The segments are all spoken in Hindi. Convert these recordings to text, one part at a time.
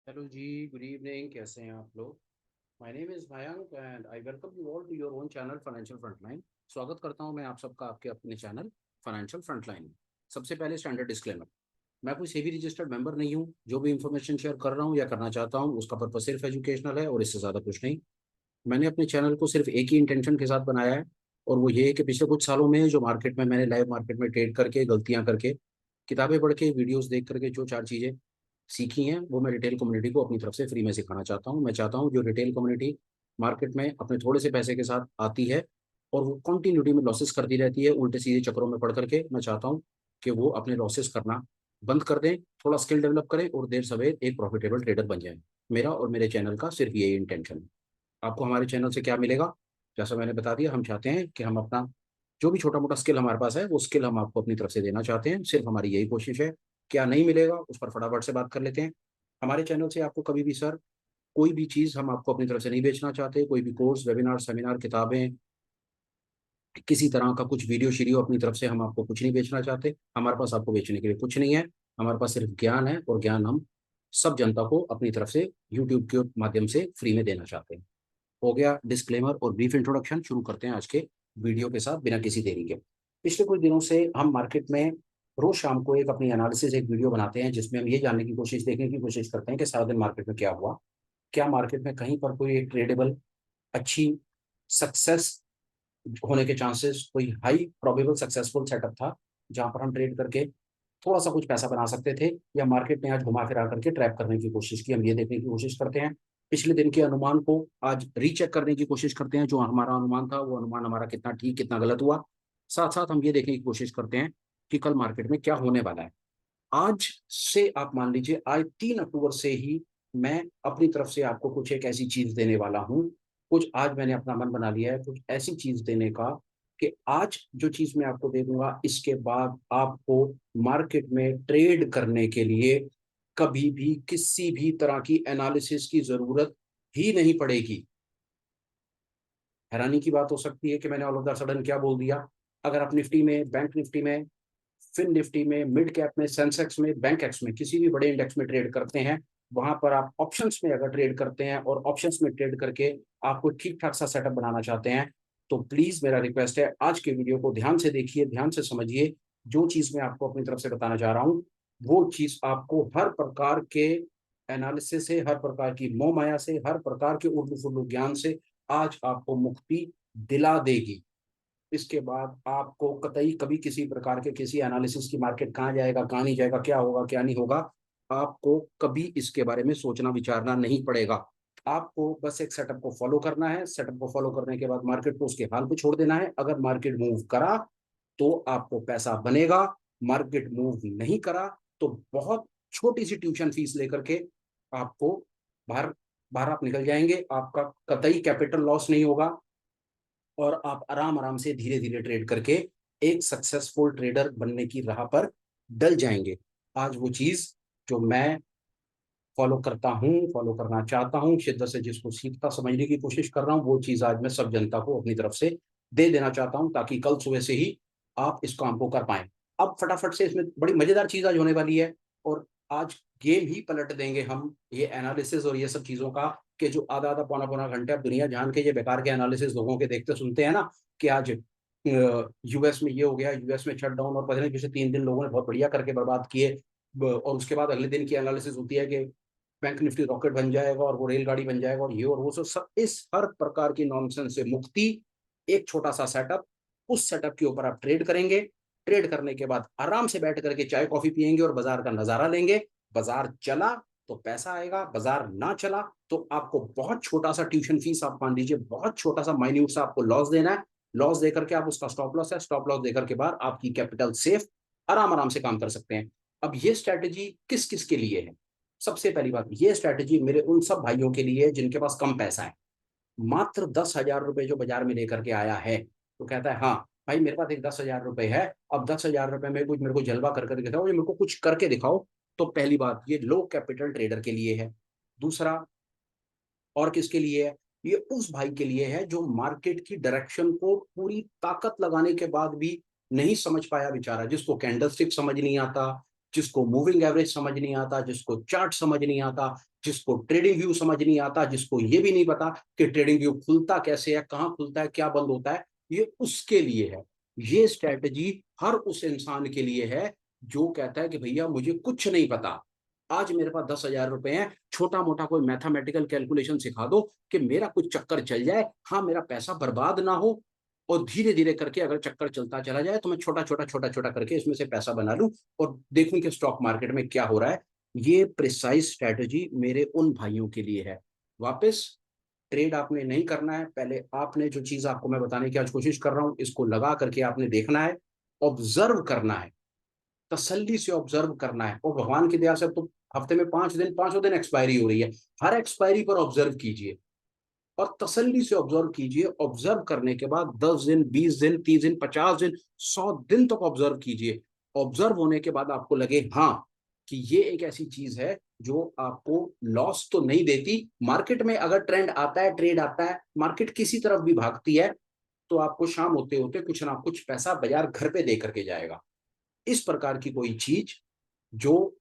हेलो जी, गुड इवनिंग। कैसे हैं आप लोग? My name is Mayank and I welcome you all to your own channel Financial Frontline. स्वागत करता हूं मैं आप सबका आपके अपने चैनल फाइनेंशियल फ्रंटलाइन में। सबसे पहले स्टैंडर्ड डिस्क्लेमर। मैं कोई सेबी रजिस्टर्ड मेंबर नहीं हूं। जो भी इंफॉर्मेशन शेयर कर रहा हूं या करना चाहता हूं उसका पर्पस सिर्फ एजुकेशनल है और इससे ज़्यादा कुछ नहीं। मैंने अपने चैनल को सिर्फ एक ही इंटेंशन के साथ बनाया है, और वो ये है कि पिछले कुछ सालों में जो मार्केट में मैंने लाइव मार्केट में ट्रेड करके गलतियां करके किताबें पढ़ के वीडियोस देख करके जो चार चीज़ें सीखी हैं वो मैं रिटेल कम्युनिटी को अपनी तरफ से फ्री में सिखाना चाहता हूँ। मैं चाहता हूँ जो रिटेल कम्युनिटी मार्केट में अपने थोड़े से पैसे के साथ आती है और वो कंटिन्यूटी में लॉसेस करती रहती है उल्टे सीधे चक्करों में पड़ करके, मैं चाहता हूँ कि वो अपने लॉसेस करना बंद कर दें, थोड़ा स्किल डेवलप करें और देर सवेर एक प्रॉफिटेबल ट्रेडर बन जाए। मेरा और मेरे चैनल का सिर्फ यही इंटेंशन है। आपको हमारे चैनल से क्या मिलेगा? जैसा मैंने बता दिया, हम चाहते हैं कि हम अपना जो भी छोटा मोटा स्किल हमारे पास है वो स्किल हम आपको अपनी तरफ से देना चाहते हैं। सिर्फ हमारी यही कोशिश है। क्या नहीं मिलेगा उस पर फटाफट से बात कर लेते हैं। हमारे चैनल से आपको कभी भी सर कोई भी चीज़ हम आपको अपनी तरफ से नहीं बेचना चाहते। कोई भी कोर्स, वेबिनार, सेमिनार, किताबें, किसी तरह का कुछ वीडियो शीडियो अपनी तरफ से हम आपको कुछ नहीं बेचना चाहते। हमारे पास आपको बेचने के लिए कुछ नहीं है। हमारे पास सिर्फ ज्ञान है और ज्ञान हम सब जनता को अपनी तरफ से यूट्यूब के माध्यम से फ्री में देना चाहते हैं। हो गया डिस्क्लेमर और ब्रीफ इंट्रोडक्शन। शुरू करते हैं आज के वीडियो के साथ बिना किसी देरी के। पिछले कुछ दिनों से हम मार्केट में रोज शाम को एक अपनी एनालिसिस एक वीडियो बनाते हैं जिसमें हम ये जानने की कोशिश, देखने की कोशिश करते हैं कि सारा दिन मार्केट में क्या हुआ। क्या मार्केट में कहीं पर कोई एक ट्रेडेबल अच्छी सक्सेस होने के चांसेस, कोई हाई प्रोबेबल सक्सेसफुल सेटअप था जहां पर हम ट्रेड करके थोड़ा सा कुछ पैसा बना सकते थे, या मार्केट ने आज घुमा फिरा करके ट्रैप करने की कोशिश की। हम ये देखने की कोशिश करते हैं। पिछले दिन के अनुमान को आज रीचेक करने की कोशिश करते हैं। जो हमारा अनुमान था वो अनुमान हमारा कितना ठीक कितना गलत हुआ। साथ साथ हम ये देखने की कोशिश करते हैं कि कल मार्केट में क्या होने वाला है। आज से आप मान लीजिए, आज 3 अक्टूबर से ही मैं अपनी तरफ से आपको कुछ एक ऐसी चीज देने वाला हूं। कुछ आज मैंने अपना मन बना लिया है कुछ ऐसी चीज देने का कि आज जो चीज मैं आपको दे दूंगा इसके बाद आपको मार्केट में ट्रेड करने के लिए कभी भी किसी भी तरह की एनालिसिस की जरूरत ही नहीं पड़ेगी। हैरानी की बात हो सकती है कि मैंने ऑल ऑफ द सडन क्या बोल दिया। अगर आप निफ्टी में, बैंक निफ्टी में, फिन निफ्टी में, मिड कैप में, सेंसेक्स में, बैंक एक्स में, किसी भी बड़े इंडेक्स में ट्रेड करते हैं, वहां पर आप ऑप्शंस में अगर ट्रेड करते हैं और ऑप्शंस में ट्रेड करके आपको ठीक ठाक सा सेटअप बनाना चाहते हैं, तो प्लीज मेरा रिक्वेस्ट है आज के वीडियो को ध्यान से देखिए, ध्यान से समझिए। जो चीज मैं आपको अपनी तरफ से बताना चाह रहा हूँ वो चीज आपको हर प्रकार के एनालिसिस से, हर प्रकार की मोह माया से, हर प्रकार के उर्दू फुल्लू ज्ञान से आज आपको मुक्ति दिला देगी। इसके बाद आपको कतई कभी किसी प्रकार के किसी एनालिसिस की मार्केट कहाँ जाएगा कहाँ नहीं जाएगा, क्या होगा क्या नहीं होगा, आपको कभी इसके बारे में सोचना विचारना नहीं पड़ेगा। आपको बस एक सेटअप को फॉलो करना है। सेटअप को फॉलो करने के बाद मार्केट को उसके हाल पे छोड़ देना है। अगर मार्केट मूव करा तो आपको पैसा बनेगा, मार्केट मूव नहीं करा तो बहुत छोटी सी ट्यूशन फीस लेकर के आपको बाहर बाहर आप निकल जाएंगे। आपका कतई कैपिटल लॉस नहीं होगा और आप आराम आराम से धीरे धीरे ट्रेड करके एक सक्सेसफुल ट्रेडर बनने की राह पर डल जाएंगे। आज वो चीज जो मैं फॉलो करता हूँ, फॉलो करना चाहता हूँ, शिद्दत से जिसको सीखता समझने की कोशिश कर रहा हूँ, वो चीज आज मैं सब जनता को अपनी तरफ से दे देना चाहता हूँ ताकि कल सुबह से ही आप इस काम को कर पाए। अब फटाफट से इसमें बड़ी मजेदार चीज आज होने वाली है और आज गेम ही पलट देंगे हम ये एनालिसिस और ये सब चीजों का, कि जो आधा आधा पौना पौना घंटे अब दुनिया जान के ये बेकार के एनालिसिस लोगों के देखते सुनते हैं ना, कि आज यूएस में ये हो गया, यूएस में शटडाउन, और पता नहीं पिछले 3 दिन लोगों ने बहुत बढ़िया करके बर्बाद किए। और उसके बाद अगले दिन की एनालिसिस होती है कि बैंक निफ्टी रॉकेट बन जाएगा और वो रेलगाड़ी बन जाएगा और ये और वो सब। इस हर प्रकार की नॉनसेंस से मुक्ति, एक छोटा सा सेटअप, उस सेटअप के ऊपर आप ट्रेड करेंगे। ट्रेड करने के बाद आराम से बैठ करके चाय कॉफी पियेंगे और बाजार का नजारा लेंगे। बाजार चला तो पैसा आएगा, बाजार ना चला तो आपको बहुत छोटा सा ट्यूशन फीस, आप मान लीजिए बहुत छोटा सा माइन्यूट सा आपको लॉस देना है। लॉस देकर के आप उसका स्टॉप लॉस है, स्टॉप लॉस देकर के बाद आपकी कैपिटल सेफ, आराम आराम से काम कर सकते हैं। अब ये स्ट्रैटेजी किस किस के लिए है? सबसे पहली बात, ये स्ट्रैटेजी मेरे उन सब भाइयों के लिए है जिनके पास कम पैसा है। मात्र 10,000 रुपए जो बाजार में लेकर के आया है, तो कहता है हाँ भाई मेरे पास एक 10,000 रुपए है, अब 10,000 रुपए में कुछ मेरे को जलवा कर करके दिखाओ या मेरे को कुछ करके दिखाओ। तो पहली बात, ये लो कैपिटल ट्रेडर के लिए है। दूसरा, और किसके लिए है? ये उस भाई के लिए है जो मार्केट की डायरेक्शन को पूरी ताकत लगाने के बाद भी नहीं समझ पाया बेचारा, जिसको कैंडलस्टिक समझ नहीं आता, जिसको मूविंग एवरेज समझ नहीं आता, जिसको चार्ट समझ नहीं आता, जिसको ट्रेडिंग व्यू समझ नहीं आता, जिसको ये भी नहीं पता कि ट्रेडिंग व्यू खुलता कैसे है, कहाँ खुलता है, क्या बंद होता है, ये उसके लिए है। ये स्ट्रैटेजी हर उस इंसान के लिए है जो कहता है कि भैया मुझे कुछ नहीं पता, आज मेरे पास 10,000 रुपए हैं, छोटा मोटा कोई मैथमेटिकल कैलकुलेशन सिखा दो कि मेरा कुछ चक्कर चल जाए, हाँ मेरा पैसा बर्बाद ना हो, और धीरे धीरे करके अगर चक्कर चलता चला जाए तो मैं छोटा छोटा छोटा छोटा करके इसमें से पैसा बना लूं और देखूं कि स्टॉक मार्केट में क्या हो रहा है। ये प्रिसाइज स्ट्रैटेजी मेरे उन भाइयों के लिए है। वापस ट्रेड आपने नहीं करना है, पहले आपने जो चीज आपको मैं बताने की आज कोशिश कर रहा हूं इसको लगा करके आपने देखना है, ऑब्जर्व करना है, तसल्ली से ऑब्जर्व करना है। और भगवान की दया से तो हफ्ते में 5 दिन, 5 दिन एक्सपायरी हो रही है, हर एक्सपायरी पर ऑब्जर्व कीजिए और तसल्ली से ऑब्जर्व कीजिए। ऑब्जर्व करने के बाद 10 दिन, 20 दिन, 30 दिन, 50 दिन, 100 दिन तक ऑब्जर्व कीजिए। ऑब्जर्व होने के बाद आपको लगे हाँ कि ये एक ऐसी चीज है जो आपको लॉस तो नहीं देती। मार्केट में अगर ट्रेंड आता है, ट्रेड आता है, मार्केट किसी तरफ भी भागती है, तो आपको शाम होते होते कुछ ना कुछ पैसा बाजार घर पे दे करके जाएगा। इस प्रकार की कोई चीज जो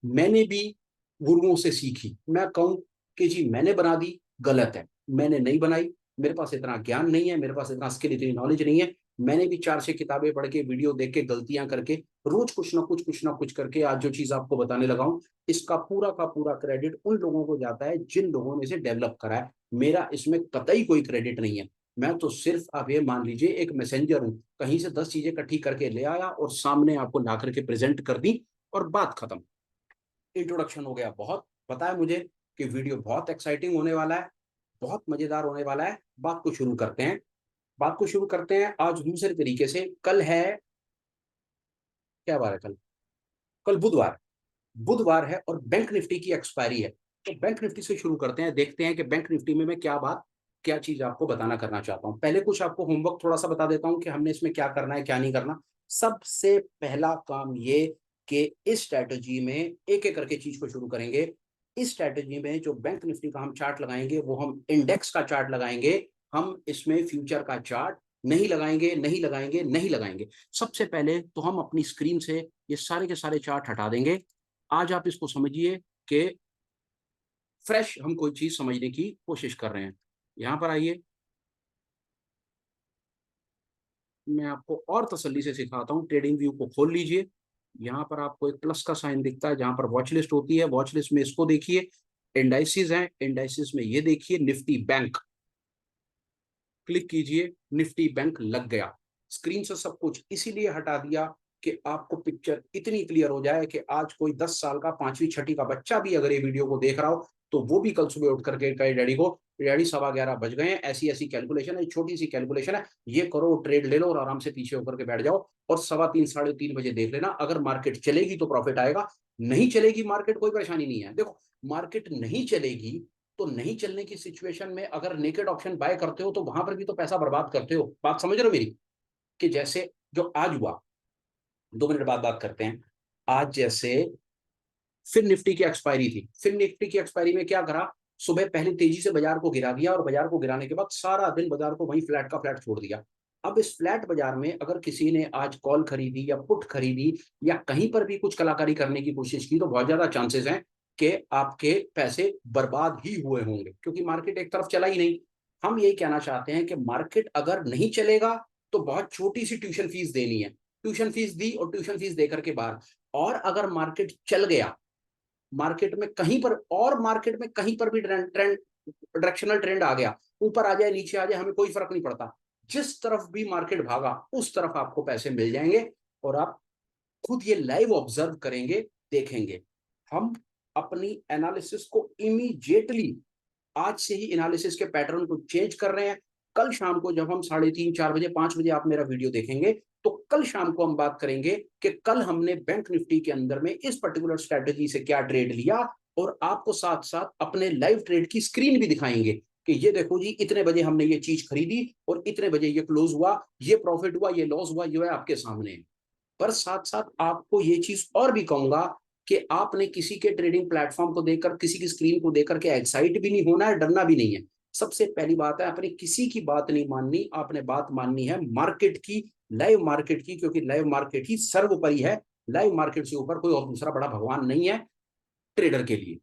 मैंने भी गुरुओं से सीखी, मैं कहूं कि जी मैंने बना दी, गलत है। मैंने नहीं बनाई, मेरे पास इतना ज्ञान नहीं है, मेरे पास इतना स्किल, इतनी नॉलेज नहीं है। मैंने भी 4 6 किताबें पढ़ के, वीडियो देख के, गलतियां करके, रोज कुछ ना कुछ करके आज जो चीज आपको बताने लगा हूं, इसका पूरा का पूरा क्रेडिट उन लोगों को जाता है जिन लोगों ने इसे डेवलप करा है। मेरा इसमें कतई कोई क्रेडिट नहीं है। मैं तो सिर्फ, आप ये मान लीजिए, एक मैसेंजर हूं, कहीं से 10 चीजें इकट्ठी करके ले आया और सामने आपको ला करके प्रेजेंट कर दी और बात खत्म। इंट्रोडक्शन हो गया। बहुत पता है मुझे कि वीडियो बहुत एक्साइटिंग होने वाला है, बहुत मजेदार होने वाला है। बात को शुरू करते हैं, बात को शुरू करते हैं आज दूसरे तरीके से। कल है, क्या बार है कल? कल बुधवार, बुधवार है और बैंक निफ्टी की एक्सपायरी है। तो बैंक निफ्टी से शुरू करते हैं, देखते हैं कि बैंक निफ्टी में मैं क्या बात, क्या चीज आपको बताना करना चाहता हूं। पहले कुछ आपको होमवर्क थोड़ा सा बता देता हूं कि हमने इसमें क्या करना है, क्या नहीं करना। सबसे पहला काम ये कि इस स्ट्रैटेजी में एक एक करके चीज को शुरू करेंगे। इस स्ट्रैटेजी में जो बैंक निफ्टी का हम चार्ट लगाएंगे वो हम इंडेक्स का चार्ट लगाएंगे, हम इसमें फ्यूचर का चार्ट नहीं लगाएंगे, नहीं लगाएंगे, नहीं लगाएंगे। सबसे पहले तो हम अपनी स्क्रीन से ये सारे के सारे चार्ट हटा देंगे। आज आप इसको समझिए कि फ्रेश हम कोई चीज समझने की कोशिश कर रहे हैं। यहां पर आइए, मैं आपको और तसल्ली से सिखाता हूं। ट्रेडिंग व्यू को खोल लीजिए, यहाँ पर आपको एक प्लस का साइन दिखता है जहां पर वॉच लिस्ट होती है। वॉच लिस्ट में इसको देखिए, इंडाइसिस हैं, इंडाइसिस में ये देखिए निफ्टी बैंक, क्लिक कीजिए, निफ्टी बैंक लग गया। स्क्रीन से सब कुछ इसीलिए हटा दिया कि आपको पिक्चर इतनी क्लियर हो जाए कि आज कोई 10 साल का, 5वीं 6ठी का बच्चा भी अगर ये वीडियो को देख रहा हो तो वो भी कल सुबह उठ करके कहे डैडी को, डैडी 11:15 बज गए हैं, ऐसी ऐसी कैलकुलेशन है, छोटी सी कैलकुलेशन है, ये करो, ट्रेड ले लो और आराम से पीछे होकर के बैठ जाओ और 3:15 3:30 बजे देख लेना। अगर मार्केट चलेगी तो प्रॉफिट आएगा, नहीं चलेगी मार्केट, कोई परेशानी नहीं है। देखो, मार्केट नहीं चलेगी तो नहीं चलने की सिचुएशन में अगर नेकेड ऑप्शन बाय करते हो तो वहां पर भी तो पैसा बर्बाद करते हो। बात समझ रहे हो मेरी? कि जैसे जो आज हुआ, 2 मिनट बाद बात करते हैं। आज जैसे फिर निफ्टी की एक्सपायरी थी, फिर निफ्टी की एक्सपायरी में क्या करा, सुबह पहले तेजी से बाजार को गिरा दिया और बाजार को गिराने के बाद सारा दिन बाजार को वहीं फ्लैट का फ्लैट छोड़ दिया। अब इस फ्लैट बाजार में अगर किसी ने आज कॉल खरीदी या पुट खरीदी या कहीं पर भी कुछ कलाकारी करने की कोशिश की तो बहुत ज्यादा चांसेस हैं कि आपके पैसे बर्बाद ही हुए होंगे, क्योंकि मार्केट एक तरफ चला ही नहीं। हम यही कहना चाहते हैं कि मार्केट अगर नहीं चलेगा तो बहुत छोटी सी ट्यूशन फीस देनी है, ट्यूशन फीस दी और ट्यूशन फीस देकर के बाहर। और अगर मार्केट चल गया, मार्केट में कहीं पर, और मार्केट में कहीं पर भी ट्रेंड ट्रेंड डायरेक्शनल ट्रेंड आ गया, ऊपर आ जाए नीचे आ जाए, हमें कोई फर्क नहीं पड़ता, जिस तरफ भी मार्केट भागा उस तरफ आपको पैसे मिल जाएंगे। और आप खुद ये लाइव ऑब्जर्व करेंगे, देखेंगे। हम अपनी एनालिसिस को इमीडिएटली आज से ही एनालिसिस के पैटर्न को चेंज कर रहे हैं। कल शाम को जब हम 3:30 4 बजे 5 बजे आप मेरा वीडियो देखेंगे तो कल शाम को हम बात करेंगे कि कल हमने बैंक निफ्टी के अंदर में इस पर्टिकुलर स्ट्रेटेजी से क्या ट्रेड लिया, और आपको साथ साथ अपने लाइव ट्रेड की स्क्रीन भी दिखाएंगे कि ये देखो जी, इतने बजे हमने ये चीज खरीदी और इतने बजे ये क्लोज हुआ, ये प्रॉफिट हुआ, ये लॉस हुआ, ये है आपके सामने। पर साथ साथ आपको ये चीज और भी कहूंगा कि आपने किसी के ट्रेडिंग प्लेटफॉर्म को देखकर, किसी की स्क्रीन को देखकर के एक्साइट भी नहीं होना है, डरना भी नहीं है। सबसे पहली बात है, आपने किसी की बात नहीं माननी, आपने बात माननी है मार्केट की, लाइव मार्केट की, क्योंकि लाइव मार्केट ही सर्वोपरि है। लाइव मार्केट से ऊपर कोई और दूसरा बड़ा भगवान नहीं है ट्रेडर के लिए।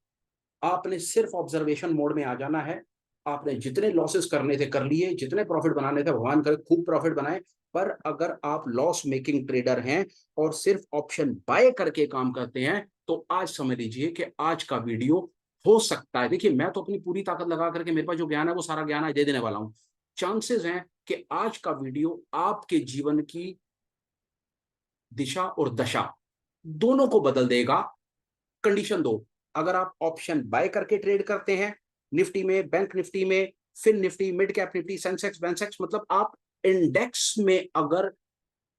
आपने सिर्फ ऑब्जर्वेशन मोड में आ जाना है। आपने जितने लॉसेस करने थे कर लिए, जितने प्रॉफिट बनाने थे भगवान करे खूब प्रॉफिट बनाए। पर अगर आप लॉस मेकिंग ट्रेडर हैं और सिर्फ ऑप्शन बाय करके काम करते हैं, तो आज समझ लीजिए कि आज का वीडियो हो सकता है, देखिए मैं तो अपनी पूरी ताकत लगा करके मेरे पास जो ज्ञान है वो सारा ज्ञान आज दे देने वाला हूं। चांसेस हैं कि आज का वीडियो आपके जीवन की दिशा और दशा दोनों को बदल देगा। कंडीशन दो, अगर आप ऑप्शन बाय करके ट्रेड करते हैं निफ्टी में, बैंक निफ्टी में, fin Nifty, mid cap Nifty, Sensex वेंसेक्स, मतलब आप इंडेक्स में अगर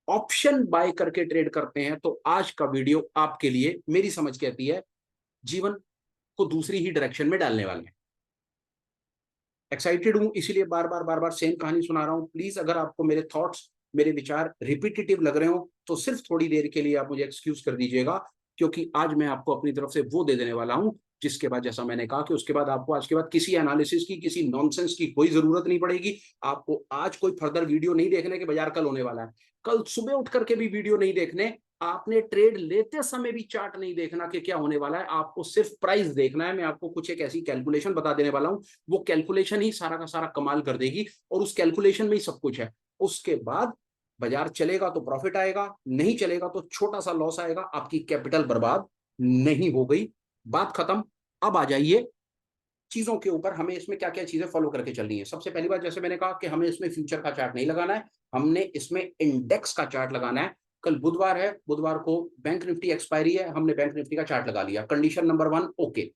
ऑप्शन बाय करके ट्रेड करते हैं, तो आज का वीडियो आपके लिए, मेरी समझ कहती है, जीवन को दूसरी ही डायरेक्शन में डालने वाले हैं। एक्साइटेड हूं, इसीलिए बार बार सेम कहानी सुना रहा हूं। प्लीज अगर आपको मेरे थॉट्स, मेरे विचार रिपीटेटिव लग रहे हो तो सिर्फ थोड़ी देर के लिए आप मुझे एक्सक्यूज कर दीजिएगा, क्योंकि आज मैं आपको अपनी तरफ से वो दे देने वाला हूं जिसके बाद, जैसा मैंने कहा कि उसके बाद आपको आज के बाद किसी एनालिसिस की, किसी नॉनसेंस की कोई जरूरत नहीं पड़ेगी। आपको आज कोई फर्दर वीडियो नहीं देखने के बाजार कल होने वाला है, कल सुबह उठ करके भी वीडियो नहीं देखने, आपने ट्रेड लेते समय भी चार्ट नहीं देखना कि क्या होने वाला है, आपको सिर्फ प्राइस देखना है। मैं आपको कुछ एक ऐसी कैलकुलेशन बता देने वाला हूं, वो कैलकुलेशन ही सारा का सारा कमाल कर देगी, और उस कैलकुलेशन में ही सब कुछ है। उसके बाद बाजार चलेगा तो प्रॉफिट आएगा, नहीं चलेगा तो छोटा सा लॉस आएगा, आपकी कैपिटल बर्बाद नहीं हो गई, बात खत्म। अब आ जाइए चीजों के ऊपर, हमें इसमें क्या क्या चीजें फॉलो करके चलनी है। सबसे पहली बात, जैसे मैंने कहा कि हमें इसमें फ्यूचर का चार्ट नहीं लगाना है, हमने इसमें इंडेक्स का चार्ट लगाना है। कल बुधवार है, बुधवार को बैंक निफ्टी एक्सपायरी है, हमने बैंक निफ्टी का चार्ट लगा लिया, कंडीशन नंबर 1 ओके।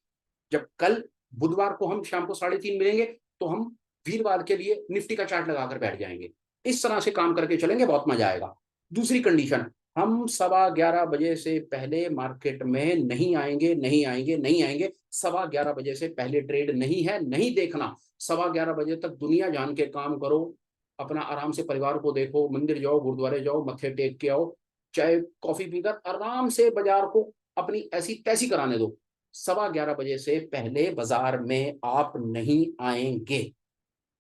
जब कल बुधवार को हम शाम को 3:30 मिलेंगे, तो हम वीरवार के लिए निफ्टी का चार्ट लगाकर बैठ जाएंगे। इस तरह से काम करके चलेंगे, बहुत मजा आएगा। दूसरी कंडीशन, हम 11:15 बजे से पहले मार्केट में नहीं आएंगे, नहीं आएंगे, नहीं आएंगे। 11:15 बजे से पहले ट्रेड नहीं है, नहीं देखना। 11:15 बजे तक दुनिया जान के काम करो, अपना आराम से परिवार को देखो, मंदिर जाओ, गुरुद्वारे जाओ, मत्थे टेक के आओ, चाय कॉफी पीकर आराम से बाजार को अपनी ऐसी तैसी कराने दो। 11:15 बजे से पहले बाजार में आप नहीं आएंगे।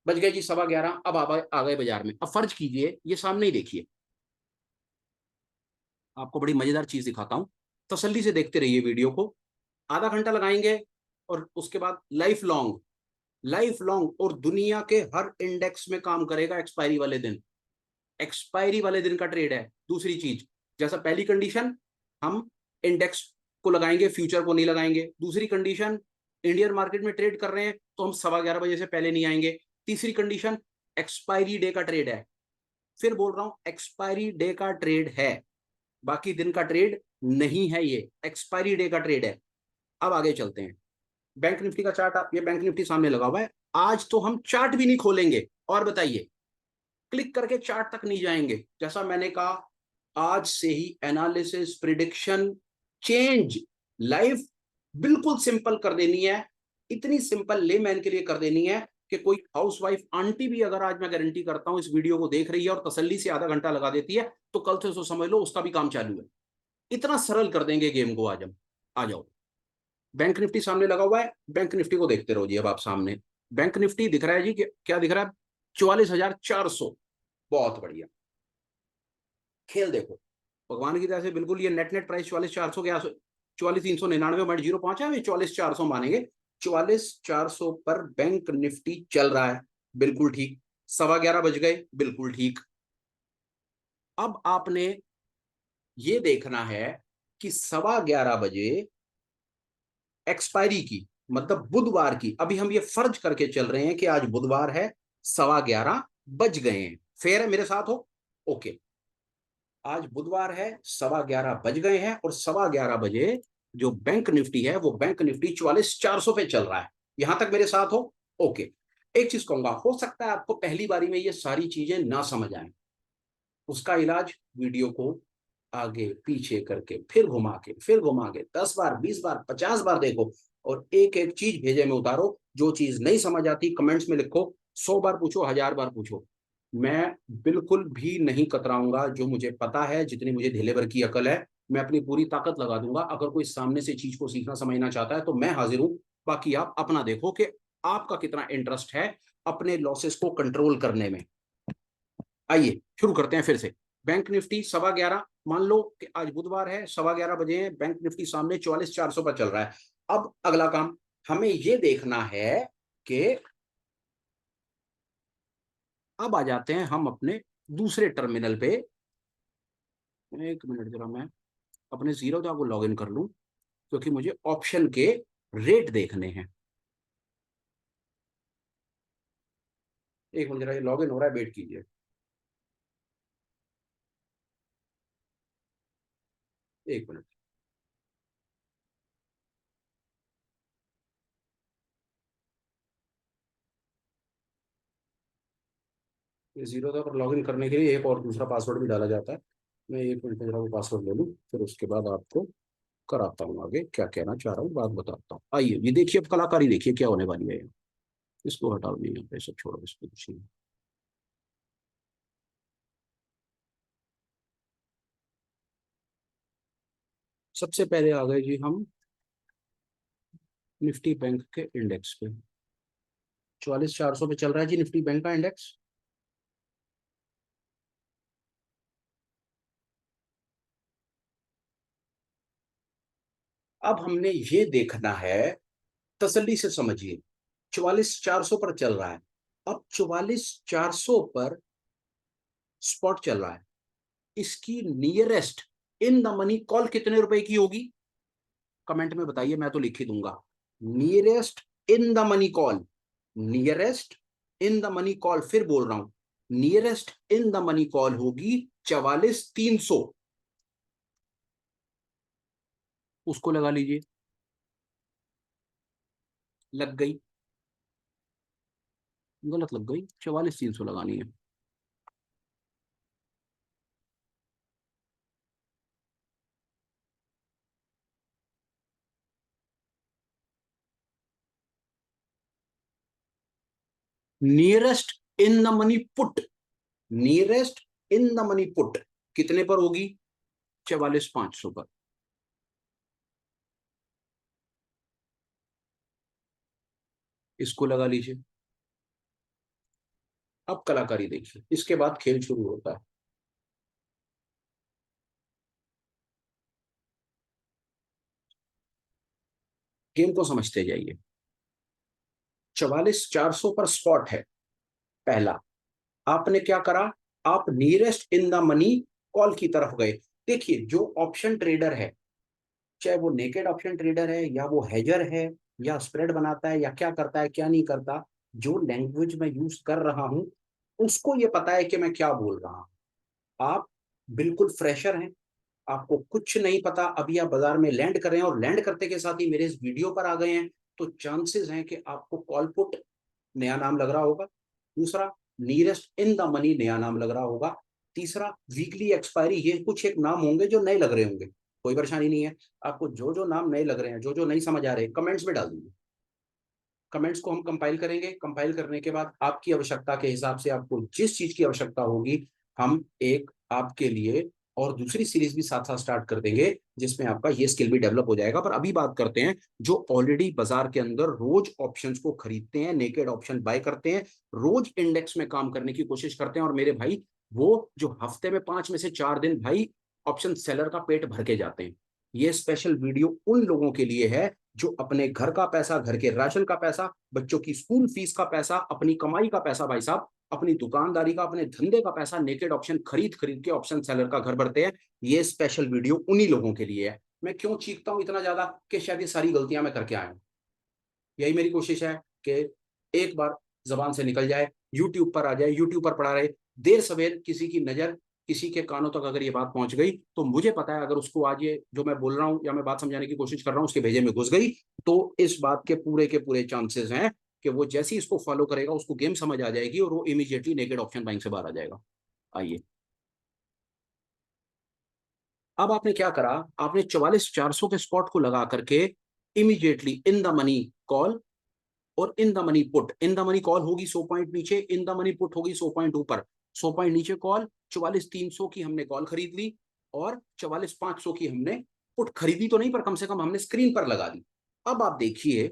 बज गए जी 11:15, अब आ गए बाजार में। अब फर्ज कीजिए, ये सामने ही देखिए, आपको बड़ी मजेदार चीज दिखाता हूं, तसल्ली से देखते रहिए वीडियो को। आधा घंटा लगाएंगे और उसके बाद लाइफ लॉन्ग, लाइफ लॉन्ग, और दुनिया के हर इंडेक्स में काम करेगा एक्सपायरी वाले दिन। एक्सपायरी वाले दिन का ट्रेड है। दूसरी चीज, जैसा पहली कंडीशन, हम इंडेक्स को लगाएंगे, फ्यूचर को नहीं लगाएंगे। दूसरी कंडीशन, इंडियन मार्केट में ट्रेड कर रहे हैं तो हम 11:15 बजे से पहले नहीं आएंगे। तीसरी कंडीशन, एक्सपायरी डे का ट्रेड है। फिर बोल रहा हूं, एक्सपायरी डे का ट्रेड है, बाकी दिन का ट्रेड नहीं है, ये एक्सपायरी डे का ट्रेड है। अब आगे चलते हैं। बैंक निफ्टी का चार्ट, ये बैंक निफ्टी सामने लगा हुआ है। आज तो हम चार्ट भी नहीं खोलेंगे, और बताइए, क्लिक करके चार्ट तक नहीं जाएंगे। जैसा मैंने कहा, आज से ही एनालिसिस, प्रिडिक्शन, चेंज, लाइफ बिल्कुल सिंपल कर देनी है। इतनी सिंपल लेमैन के लिए कर देनी है कि कोई हाउसवाइफ आंटी भी, अगर आज मैं गारंटी करता हूं इस वीडियो को देख रही है और तसल्ली से आधा घंटा लगा देती है, तो कल से उसको समझ लो उसका भी काम चालू है। इतना सरल कर देंगे गेम को आज हम। आ जाओ, बैंक निफ्टी सामने लगा हुआ है, बैंक निफ्टी को देखते रहो जी। अब आप सामने बैंक निफ्टी दिख रहा है जी, क्या दिख रहा है? 44,400। बहुत बढ़िया, खेल देखो भगवान की तरह से। बिल्कुल ये नेट नेट प्राइस 44,400 के आस, 44,399.05 है, 44,400 मानेंगे। 44,400 पर बैंक निफ्टी चल रहा है, बिल्कुल ठीक। 11:15 बज गए, बिल्कुल ठीक। अब आपने ये देखना है कि 11:15 बजे एक्सपायरी की, मतलब बुधवार की, अभी हम ये फर्ज करके चल रहे हैं कि आज बुधवार है, 11:15 बज गए हैं। फेयर है, मेरे साथ हो? ओके, आज बुधवार है, 11:15 बज गए हैं, और 11:15 बजे जो बैंक निफ्टी है, वो बैंक निफ्टी 44,400 पे चल रहा है। यहां तक मेरे साथ हो? ओके। एक चीज कहूंगा, हो सकता है आपको पहली बारी में ये सारी चीजें ना समझ आए, उसका इलाज वीडियो को आगे पीछे करके, फिर घुमा के, फिर घुमा के 10 बार, 20 बार, 50 बार देखो, और एक एक चीज भेजे में उतारो। जो चीज नहीं समझ आती कमेंट्स में लिखो, 100 बार पूछो, 1000 बार पूछो, मैं बिल्कुल भी नहीं कतराऊंगा। जो मुझे पता है, जितनी मुझे ढीले भर की अकल है, मैं अपनी पूरी ताकत लगा दूंगा। अगर कोई सामने से चीज को सीखना समझना चाहता है तो मैं हाजिर हूं। बाकी आप अपना देखो कि आपका कितना इंटरेस्ट है अपने लॉसेस को कंट्रोल करने में। आइए शुरू करते हैं फिर से। बैंक निफ्टी 11:15, मान लो कि आज बुधवार है, 11:15 बजे हैं, बैंक निफ्टी सामने 44,400 पर चल रहा है। अब अगला काम हमें ये देखना है कि अब आ जाते हैं हम अपने दूसरे टर्मिनल पे। एक मिनट जरा मैं अपने जीरोधा को लॉग इन कर लूं, क्योंकि मुझे ऑप्शन के रेट देखने हैं। एक मिनट जरा, ये लॉग इन हो रहा है, वेट कीजिए। एक मिनट। ये जीरोधा पर लॉग इन करने के लिए एक और दूसरा पासवर्ड भी डाला जाता है। मैं एक मिनट में जरा वो पासवर्ड ले लूं, फिर उसके बाद आपको कराता हूँ आगे क्या कहना चाह रहा हूँ, बात बताता हूँ। आइए ये देखिए, अब कलाकारी देखिए क्या होने वाली है। इसको हटाओ, नहीं यहाँ पे सब छोड़ो, इसको कुछ नहीं। सबसे पहले आ गए जी हम निफ्टी बैंक के इंडेक्स पे। 44,400 पे चल रहा है जी निफ्टी बैंक का इंडेक्स। अब हमने ये देखना है, तसल्ली से समझिए, 44,400 पर चल रहा है। अब 44,400 पर स्पॉट चल रहा है, इसकी nearest in the money call कितने रुपए की होगी? कमेंट में बताइए, मैं तो लिख ही दूंगा। Nearest in the money call, nearest in the money call, फिर बोल रहा हूं, nearest in the money call होगी 44,300। उसको लगा लीजिए। लग गई? गलत लग गई, 44,300 लगानी है। Nearest in the money put, nearest in the money put कितने पर होगी? 44,500 पर। इसको लगा लीजिए। अब कलाकारी देखिए, इसके बाद खेल शुरू होता है। गेम को समझते जाइए। 44,400 पर स्पॉट है। पहला, आपने क्या करा? आप nearest in the money call की तरफ गए। देखिए, जो ऑप्शन ट्रेडर है, चाहे वो नेकेड ऑप्शन ट्रेडर है या वो हेजर है या स्प्रेड बनाता है या क्या करता है क्या नहीं करता, जो लैंग्वेज मैं यूज कर रहा हूं उसको ये पता है कि मैं क्या बोल रहा हूं। आप बिल्कुल फ्रेशर हैं, आपको कुछ नहीं पता, अभी आप बाजार में लैंड कर रहे हैं और लैंड करते के साथ ही मेरे इस वीडियो पर आ गए हैं, तो चांसेस हैं कि आपको कॉल पुट नया नाम लग रहा होगा। दूसरा, नियरेस्ट इन द मनी नया नाम लग रहा होगा। तीसरा, वीकली एक्सपायरी, ये कुछ एक नाम होंगे जो नए लग रहे होंगे। कोई परेशानी नहीं है, आपको जो जो नाम नए लग रहे हैं, जो जो नहीं समझ आ रहे, कमेंट्स में डाल दीजिए। कमेंट्स को हम कंपाइल करेंगे, कंपाइल करने के बाद आपकी आवश्यकता के हिसाब से आपको जिस चीज की आवश्यकता होगी, हम एक आपके लिए और दूसरी सीरीज भी साथ साथ स्टार्ट कर देंगे, जिसमें आपका ये स्किल भी डेवलप हो जाएगा। पर अभी बात करते हैं जो ऑलरेडी बाजार के अंदर रोज ऑप्शंस को खरीदते हैं, नेकेड ऑप्शन बाय करते हैं, रोज इंडेक्स में काम करने की कोशिश करते हैं, और मेरे भाई वो जो हफ्ते में 5 में से 4 दिन भाई ऑप्शन सेलर का पेट भर के जाते हैं। ये स्पेशल वीडियो उन लोगों के लिए है जो अपने घर का पैसा, घर के राशन का पैसा, बच्चों की स्कूल फीस का पैसा, अपनी कमाई का पैसा, भाई साहब अपनी दुकानदारी का, अपने धंधे का पैसा नेकेड ऑप्शन खरीद खरीद के ऑप्शन सेलर का घर भरते हैं। ये स्पेशल वीडियो उन्हीं लोगों के लिए है। मैं क्यों चीखता हूं इतना ज्यादा? कि शायद ये सारी गलतियां मैं करके आया हूं। यही मेरी कोशिश है कि एक बार जबान से निकल जाए, यूट्यूब पर आ जाए, यूट्यूब पर पड़ा रहे। देर सवेर किसी की नजर, किसी के कानों तक अगर ये बात पहुंच गई, तो मुझे पता है अगर उसको आज ये जो मैं बोल रहा हूं या मैं बात समझाने की कोशिश कर रहा हूं उसके भेजे में घुस गई, तो इस बात के पूरे चांसेस हैं कि वो जैसे ही इसको फॉलो करेगा उसको गेम समझ आ जाएगी और वो इमीडिएटली नेकेड ऑप्शन बाइंग से बाहर आ जाएगा। आइए, अब आपने क्या करा? आपने 44,400 के स्पॉट को लगा करके immediately in the money call और in the money put, in the money call होगी 100 पॉइंट नीचे, इन द मनी पुट होगी 100 पॉइंट ऊपर। 100 पॉइंट नीचे कॉल, 44,300 की हमने कॉल खरीद ली, और 44,500 की हमने पुट खरीदी तो नहीं, पर कम से कम हमने स्क्रीन पर लगा दी। अब आप देखिए,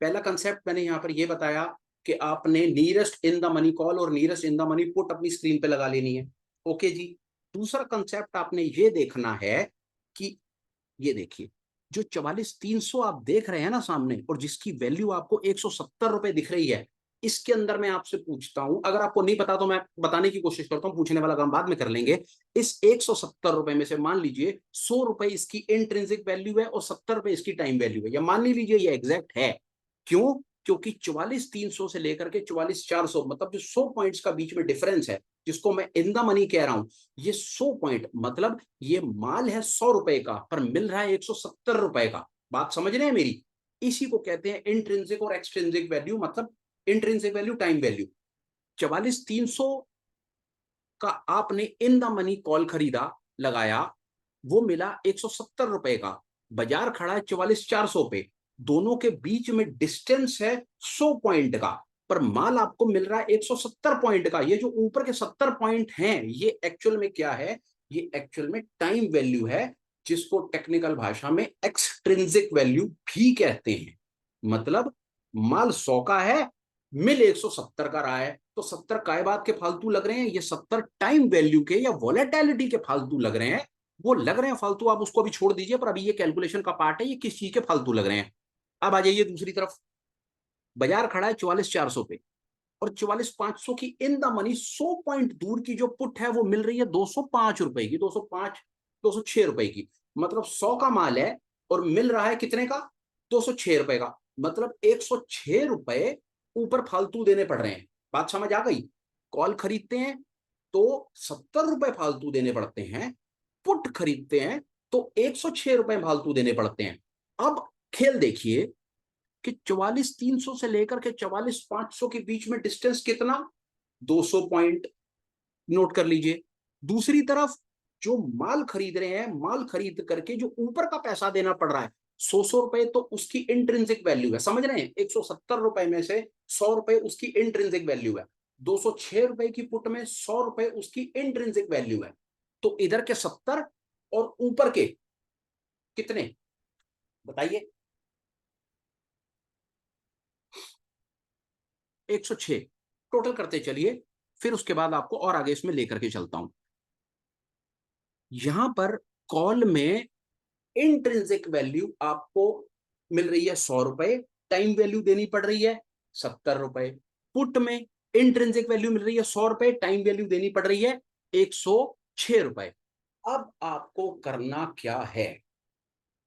पहला कंसेप्ट मैंने यहां पर यह बताया कि आपने nearest in the money call और nearest in the money put अपनी स्क्रीन पे लगा लेनी है। ओके जी। दूसरा कंसेप्ट आपने ये देखना है कि ये देखिए, जो 44,300 आप देख रहे हैं ना सामने, और जिसकी वैल्यू आपको 170 रुपए दिख रही है, इसके अंदर मैं आपसे पूछता हूं, अगर आपको नहीं पता तो मैं बताने की कोशिश करता हूं, पूछने वाला काम बाद में कर लेंगे। इस 170 रुपए में से मान लीजिए 100 रुपए इसकी इंट्रिंसिक वैल्यू है और 70 रुपए इसकी टाइम वैल्यू है, या मान लीजिए ये एग्जैक्ट है। क्यों? क्योंकि 44,300 से लेकर के 44,400, मतलब जो 100 पॉइंट्स का बीच में डिफरेंस है, जिसको मैं इन द मनी कह रहा हूं, ये 100 पॉइंट, मतलब ये माल है 100 रुपए का पर मिल रहा है 170 रुपए का। बात समझ रहे हैं मेरी? इसी को कहते हैं इंट्रिंसिक और एक्सट्रिंसिक वैल्यू, मतलब इंट्रिंसिक वैल्यू, टाइम वैल्यू। 44,300 का आपने इन द मनी कॉल खरीदा, लगाया, वो मिला 170 रुपए का, बाजार खड़ा है 44,400 पे, दोनों के बीच में डिस्टेंस है 100 पॉइंट का, पर माल आपको मिल रहा है 170 पॉइंट का। ये जो ऊपर के 70 पॉइंट हैं, ये एक्चुअल में क्या है? ये एक्चुअल में टाइम वैल्यू है, जिसको टेक्निकल भाषा में एक्सट्रिंसिक वैल्यू भी कहते हैं। मतलब माल 100 का है, मिल 170 का रहा है, तो 70 काय बात के फालतू लग रहे हैं, ये 70 टाइम वैल्यू के या वॉलेटिलिटी के फालतू लग रहे हैं। वो लग रहे हैं फालतू, आप उसको अभी छोड़ दीजिए, पर अभी ये कैलकुलेशन का पार्ट है, ये किस चीज के फालतू लग रहे हैं। अब आ जाइए दूसरी तरफ, बाजार खड़ा है 44,400 पे, और 44,500 की इन द मनी 100 पॉइंट दूर की जो पुट है वो मिल रही है 205 रुपए की, 205, 206 रुपए की। मतलब 100 का माल है और मिल रहा है कितने का? 206 रुपए का। मतलब 106 रुपए ऊपर फालतू देने पड़ रहे हैं। बात समझ आ गई? कॉल खरीदते हैं तो 70 रुपए फालतू देने पड़ते हैं, पुट खरीदते हैं तो 106 रुपए फालतू देने पड़ते हैं। अब खेल देखिए कि 44,300 से लेकर के 44,500 के बीच में डिस्टेंस कितना? 200 पॉइंट। नोट कर लीजिए। दूसरी तरफ जो माल खरीद रहे हैं, माल खरीद करके जो ऊपर का पैसा देना पड़ रहा है 100 रुपए, तो उसकी इंट्रिंसिक वैल्यू है, समझ रहे हैं? 170 रुपए में से 100 रुपए उसकी इंट्रिंसिक वैल्यू है, 206 रुपए की पुट में 100 रुपए उसकी इंट्रिंसिक वैल्यू है। तो इधर के 70 और ऊपर के कितने, बताइए? 106 टोटल करते चलिए, फिर उसके बाद आपको और आगे इसमें लेकर के चलता हूं। यहां पर कॉल में इंट्रिंसिक वैल्यू आपको मिल रही है 100 रुपए, टाइम वैल्यू देनी पड़ रही है 70 रुपए। पुट में इंट्रिंसिक वैल्यू मिल रही है 100 रुपए, टाइम वैल्यू देनी पड़ रही है 106 रुपए। अब आपको करना क्या है?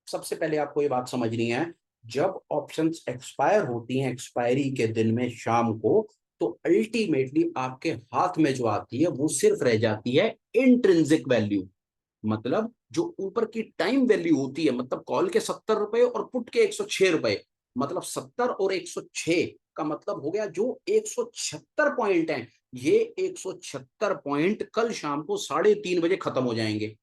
सबसे पहले आपको ये बात समझनी है, जब ऑप्शंस एक्सपायर होती हैं एक्सपायरी के दिन में शाम को, तो अल्टीमेटली आपके हाथ में जो आती है वो सिर्फ रह जाती है इंट्रिंसिक वैल्यू। मतलब जो ऊपर की टाइम वैल्यू होती है, मतलब कॉल के 70 रुपए और पुट के 106 रुपए, मतलब 70 और 106 का मतलब हो गया जो 176 पॉइंट हैं, ये 176 पॉइंट कल शाम को 3:30 बजे खत्म हो जाएंगे।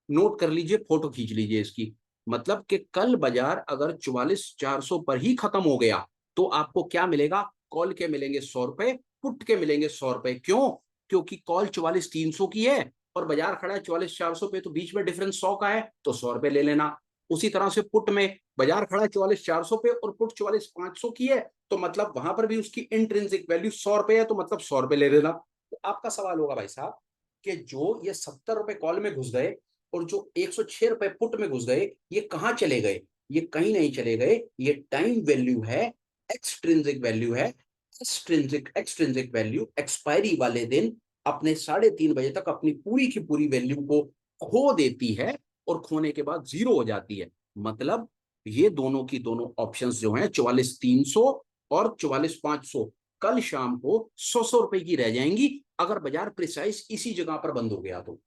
नोट कर लीजिए, फोटो खींच लीजिए इसकी। मतलब कि कल बाजार अगर 44,400 पर ही खत्म हो गया तो आपको क्या मिलेगा? कॉल के मिलेंगे 100 रुपए, पुट के मिलेंगे 100 रुपए। क्यों? क्योंकि कॉल 44,300 की है और बाजार खड़ा है 44,400 पे, तो बीच में डिफरेंस 100 का है, तो 100 रुपए ले लेना। उसी तरह से पुट में बाजार खड़ा है 44,400 पे और पुट 44,500 की है, तो मतलब वहां पर भी उसकी इंट्रिंसिक वैल्यू 100 रुपए है, तो मतलब 100 रुपए ले लेना। तो आपका सवाल होगा भाई साहब कि जो ये 70 रुपए कॉल में घुस गए और जो 106 रुपए पुट में घुस गए, ये कहां चले गए? ये कहीं नहीं चले गए, ये टाइम वैल्यू है, एक्सट्रिंसिक वैल्यू है। एक्सट्रिंसिक वैल्यू एक्सपायरी वाले दिन अपने 3:30 बजे तक अपनी पूरी की पूरी वैल्यू को खो देती है और खोने के बाद जीरो हो जाती है। मतलब ये दोनों की दोनों ऑप्शंस जो हैं 44,300 और 44,500 कल शाम को 100 रुपए की रह जाएंगी, अगर बाजार प्रिसाइज इसी जगह पर बंद हो गया तो।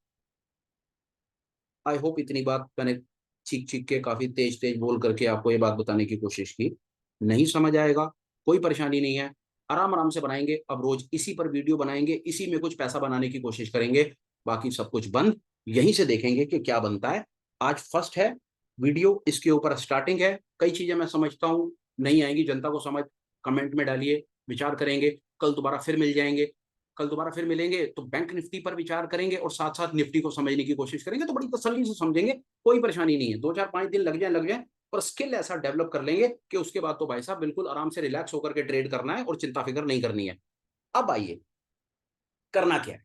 आई होप इतनी बात मैंने चीख चीख के काफी तेज तेज बोल करके आपको ये बात बताने की कोशिश की। नहीं समझ आएगा, कोई परेशानी नहीं है, आराम आराम से बनाएंगे। अब रोज इसी पर वीडियो बनाएंगे, इसी में कुछ पैसा बनाने की कोशिश करेंगे, बाकी सब कुछ बंद। यहीं से देखेंगे कि क्या बनता है। आज फर्स्ट है वीडियो, इसके ऊपर स्टार्टिंग है। कई चीजें मैं समझता हूँ नहीं आएंगी जनता को समझ, कमेंट में डालिए, विचार करेंगे। कल दोबारा फिर मिल जाएंगे, कल दोबारा फिर मिलेंगे तो बैंक निफ्टी पर विचार करेंगे और साथ साथ निफ्टी को समझने की कोशिश करेंगे, तो बड़ी तसल्ली से समझेंगे। कोई परेशानी नहीं है, 2 4 5 दिन लग जाए, और स्किल ऐसा डेवलप कर लेंगे कि उसके बाद तो भाई साहब बिल्कुल आराम से रिलैक्स होकर के ट्रेड करना है और चिंता फिक्र नहीं करनी है। अब आइए, करना क्या है?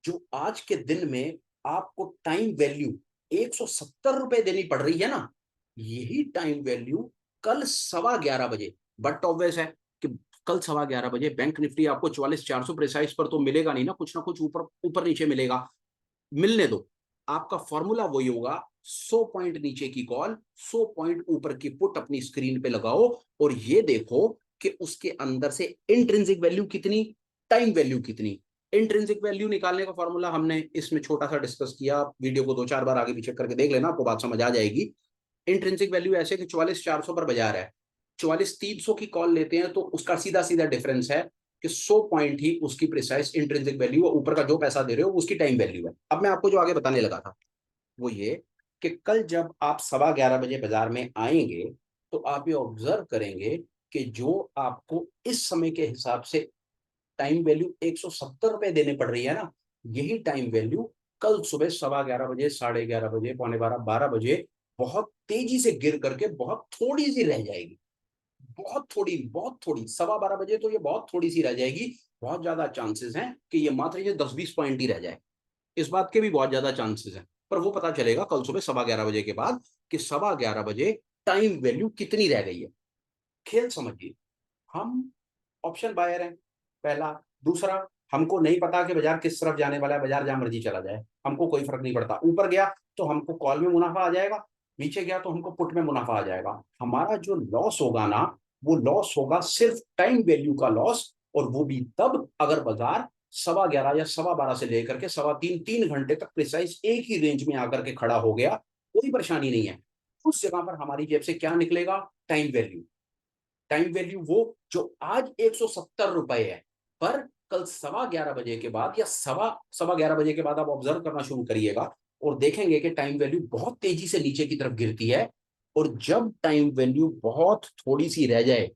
जो आज के दिन में आपको टाइम वैल्यू 170 रुपए देनी पड़ रही है ना, यही टाइम वैल्यू कल 11:15 बजे, बट ऑब्वियस है कि कल 11:15 बजे बैंक निफ्टी आपको 44,400 प्रिसाइज पर तो मिलेगा नहीं ना, कुछ ना कुछ ऊपर ऊपर नीचे मिलेगा। मिलने दो, आपका फॉर्मूला वही होगा, 100 पॉइंट नीचे की कॉल, 100 पॉइंट ऊपर की पुट अपनी स्क्रीन पे लगाओ और ये देखो कि उसके अंदर से इंट्रिंसिक वैल्यू कितनी, टाइम वैल्यू कितनी। इंट्रिंसिक वैल्यू निकालने का फॉर्मूला हमने इसमें छोटा सा डिस्कस किया, वीडियो को 2-4 बार आगे पीछे करके देख लेना, आपको बात समझ आ जाएगी। इंट्रिंसिक वैल्यू ऐसे कि 44,400 पर बाजार है, 44,300 की कॉल लेते हैं तो उसका सीधा सीधा डिफरेंस है कि 100 पॉइंट ही उसकी प्रिसाइज इंट्रिंसिक वैल्यू है, ऊपर का जो पैसा दे रहे हो उसकी टाइम वैल्यू है। अब मैं आपको जो आगे बताने लगा था वो ये कि कल जब आप 11:15 बजे बाजार में आएंगे तो आप ये ऑब्जर्व करेंगे कि जो आपको इस समय के हिसाब से टाइम वैल्यू 170 रुपए देने पड़ रही है ना, यही टाइम वैल्यू कल सुबह 11:15 बजे, 11:30 बजे, 11:45, 12 बजे बहुत तेजी से गिर करके बहुत थोड़ी सी रह जाएगी। बहुत थोड़ी 12:15 बजे तो ये बहुत थोड़ी सी रह जाएगी। बहुत ज्यादा चांसेस हैं कि ये मात्र ये 10-20 पॉइंट ही रह जाए, इस बात के भी बहुत ज्यादा चांसेस हैं। पर वो पता चलेगा कल सुबह 11:15 बजे के बाद कि 11:15 बजे टाइम वैल्यू कितनी रह गई है। खेल समझिए, हम ऑप्शन बायर हैं पहला। दूसरा, हमको नहीं पता कि बाजार किस तरफ जाने वाला है, बाजार जहां मर्जी चला जाए, हमको कोई फर्क नहीं पड़ता। ऊपर गया तो हमको कॉल में मुनाफा आ जाएगा, नीचे गया तो हमको पुट में मुनाफा आ जाएगा। हमारा जो लॉस होगा ना, वो लॉस होगा सिर्फ टाइम वैल्यू का लॉस, और वो भी तब अगर बाजार 11:15 या 12:15 से लेकर के 3:15 3 घंटे तक प्रिसाइज एक ही रेंज में आकर के खड़ा हो गया, कोई परेशानी नहीं है। उस जगह पर हमारी जेब से क्या निकलेगा, टाइम वैल्यू। टाइम वैल्यू वो जो आज 170 रुपए है, पर कल 11:15 बजे के बाद या सवा सवा 11 बजे के बाद आप ऑब्जर्व करना शुरू करिएगा और देखेंगे कि टाइम वैल्यू बहुत तेजी से नीचे की तरफ गिरती है। और जब टाइम वैल्यू बहुत थोड़ी सी रह जाए,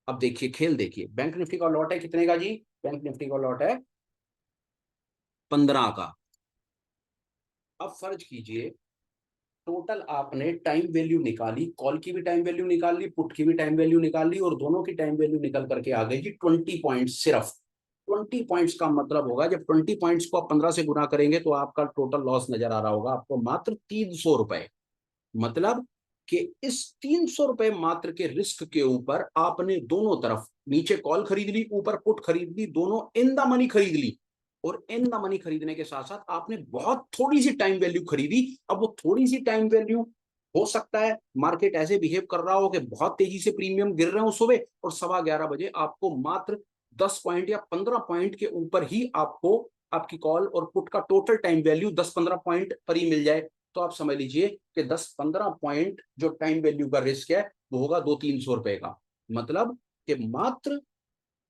अब देखिए खेल देखिए, बैंक निफ्टी का लॉट है कितने का जी, बैंक निफ्टी का लॉट है 15 का। अब फर्ज कीजिए, टोटल आपने टाइम वैल्यू निकाली, कॉल की भी टाइम वैल्यू निकाल ली, पुट की भी टाइम वैल्यू निकाल ली, और दोनों की टाइम वैल्यू निकल करके आ गई जी 20 पॉइंट सिर्फ। 20 पॉइंट्स का मतलब होगा, जब 20 पॉइंट्स को आप 15 से गुना करेंगे तो आपका टोटल लॉस नजर आ रहा होगा आपको मात्र 300 रुपए। मतलब कि इस 300 रुपए मात्र के रिस्क के ऊपर आपने दोनों तरफ, नीचे कॉल खरीद ली, ऊपर पुट खरीद ली, दोनों इन द मनी खरीद ली। और इन द मनी खरीदने के साथ साथ आपने बहुत थोड़ी सी टाइम वैल्यू खरीदी। अब वो थोड़ी सी टाइम वैल्यू, हो सकता है मार्केट ऐसे बिहेव कर रहा हो कि बहुत तेजी से प्रीमियम गिर रहे हो सुबह, और 11:15 बजे आपको मात्र 10 पॉइंट या 15 पॉइंट के ऊपर ही आपको आपकी कॉल और पुट का टोटल टाइम वैल्यू 10-15 पॉइंट पर ही मिल जाए। तो आप समझ लीजिए कि 10-15 पॉइंट जो टाइम वैल्यू का रिस्क है वो होगा 200-300 रुपए का। मतलब कि मात्र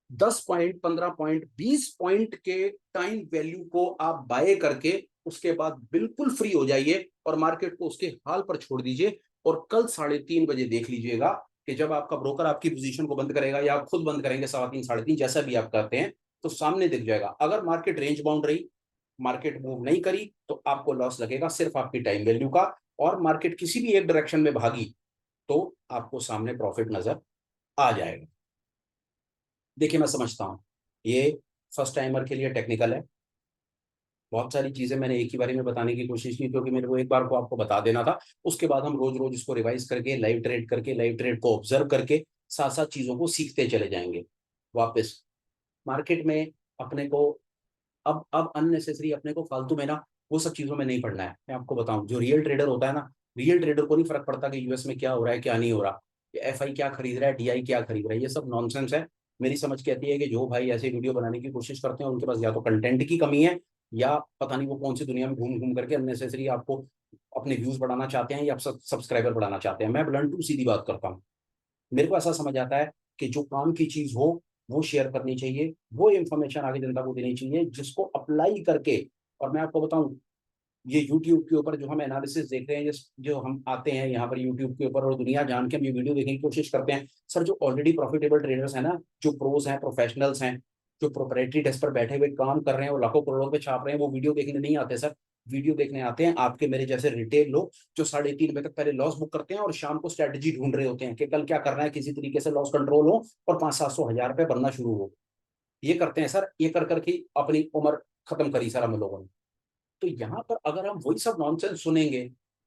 10 पॉइंट, 15 पॉइंट, 20 पॉइंट के टाइम वैल्यू को आप बाय करके उसके बाद बिल्कुल फ्री हो जाइए और मार्केट को उसके हाल पर छोड़ दीजिए। और कल 3:30 बजे देख लीजिएगा कि जब आपका ब्रोकर आपकी पोजीशन को बंद करेगा या आप खुद बंद करेंगे 3:15 3:30 जैसा भी आप करते हैं, तो सामने दिख जाएगा। अगर मार्केट रेंज बाउंड रही, मार्केट मूव नहीं करी, तो आपको लॉस लगेगा सिर्फ आपकी टाइम वैल्यू का। और मार्केट किसी भी एक डायरेक्शन में भागी तो आपको सामने प्रॉफिट नजर आ जाएगा। देखिए मैं समझता हूँ ये फर्स्ट टाइमर के लिए टेक्निकल है, बहुत सारी चीजें मैंने एक ही बारे में बताने की कोशिश की क्योंकि मेरे को एक बार को आपको बता देना था। उसके बाद हम रोज रोज इसको रिवाइज करके लाइव ट्रेड करके, लाइव ट्रेड को ऑब्जर्व करके साथ साथ चीजों को सीखते चले जाएंगे। वापस मार्केट में अपने को अब अननेसेसरी अपने को फालतू में ना वो सब चीजों में नहीं पड़ना है। मैं आपको बताऊं, जो रियल ट्रेडर होता है ना, रियल ट्रेडर को नहीं फर्क पड़ता कि यूएस में क्या हो रहा है क्या नहीं हो रहा, एफआई क्या खरीद रहा है, डीआई क्या खरीद रहा है, ये सब नॉनसेंस है। मेरी समझ कहती है कि जो भाई ऐसे वीडियो बनाने की कोशिश करते हैं उनके पास या तो कंटेंट की कमी है, या पता नहीं वो कौन सी दुनिया में घूम घूम करके अननेसेसरी आपको अपने व्यूज बढ़ाना चाहते हैं या सब्सक्राइबर बढ़ाना चाहते हैं। मैं ब्लंट टू सीधी बात करता हूँ, मेरे को ऐसा समझ आता है कि जो काम की चीज हो वो शेयर करनी चाहिए, वो इंफॉर्मेशन आगे जनता को देनी चाहिए जिसको अप्लाई करके। और मैं आपको बताऊं, ये यूट्यूब के ऊपर जो हम एनालिसिस देख रहे हैं, जो हम आते हैं यहाँ पर यूट्यूब के ऊपर और दुनिया जान के हम ये वीडियो देखने की कोशिश करते हैं, सर जो ऑलरेडी प्रॉफिटेबल ट्रेडर्स हैं ना, जो प्रोस हैं, प्रोफेशनल्स हैं, जो प्रोप्राइटरी डेस्क पर बैठे हुए काम कर रहे हैं और लाखों करोड़ों पे छाप रहे हैं, वो वीडियो देखने नहीं आते सर। वीडियो देखने आते हैं आपके मेरे जैसे रिटेल लोग जो 3:30 बजे तक पहले लॉस बुक करते हैं और शाम को स्ट्रेटजी ढूंढ रहे होते हैं कि कल क्या करना है, किसी तरीके से लॉस कंट्रोल हो और 500-700 हजार रुपए बनना शुरू हो। ये करते हैं सर, ये कर करके अपनी उम्र खत्म करी सर हम लोगों ने। तो यहाँ पर अगर हम वही सब नॉनसेंस सुनेंगे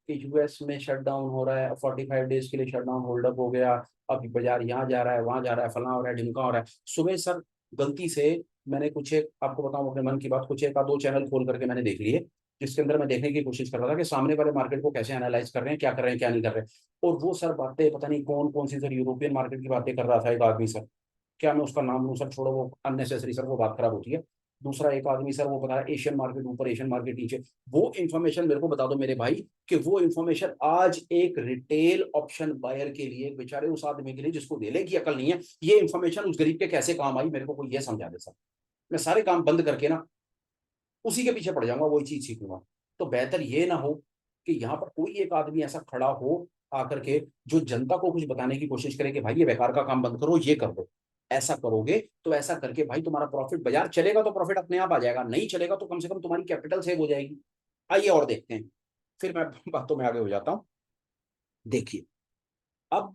कि यूएस में शटडाउन हो रहा है, 45 डेज के लिए शटडाउन होल्ड अप हो गया, अब बाजार यहाँ जा रहा है, वहां जा रहा है, फला हो रहा है, ढिमका हो रहा है। सुबह सर गलती से मैंने कुछ एक, आपको बताऊं अपने मन की बात, कुछ एक दो चैनल खोल करके मैंने देख लिए, जिसके अंदर मैं देखने की कोशिश कर रहा था कि सामने वाले मार्केट को कैसे एनालाइज कर रहे हैं, क्या कर रहे हैं, क्या नहीं कर रहे हैं। और वो सर बातें पता नहीं कौन कौन सी सर यूरोपियन मार्केट की बातें कर रहा था एक आदमी सर, क्या मैं उसका नाम लूं सर, छोड़ो वो अननेसेसरी सर, वो बात खराब होती है। दूसरा एक आदमी सर वो बता रहा है एशियन मार्केट ऊपर, एशियन मार्केट नीचे। वो इन्फॉर्मेशन मेरे को बता दो मेरे भाई, कि वो इन्फॉर्मेशन आज एक रिटेल ऑप्शन बायर के लिए, बेचारे उस आदमी के लिए जिसको देने की अकल नहीं है, ये इन्फॉर्मेशन उस गरीब के कैसे काम आई, मेरे को कोई ये समझा दे सर। मैं सारे काम बंद करके ना उसी के पीछे पड़ जाऊंगा, वही चीज सीखूंगा। तो बेहतर ये ना हो कि यहाँ पर कोई एक आदमी ऐसा खड़ा हो आकर के, जो जनता को कुछ बताने की कोशिश करे कि भाई ये बेकार का काम बंद करो, ये कर दो, ऐसा करोगे तो ऐसा करके भाई तुम्हारा प्रॉफिट, बाजार चलेगा तो प्रॉफिट अपने आप आ जाएगा, नहीं चलेगा तो कम से कम तुम्हारी कैपिटल सेव हो जाएगी। आइए और देखते हैं, फिर मैं बातों में आगे हो जाता हूँ। देखिए, अब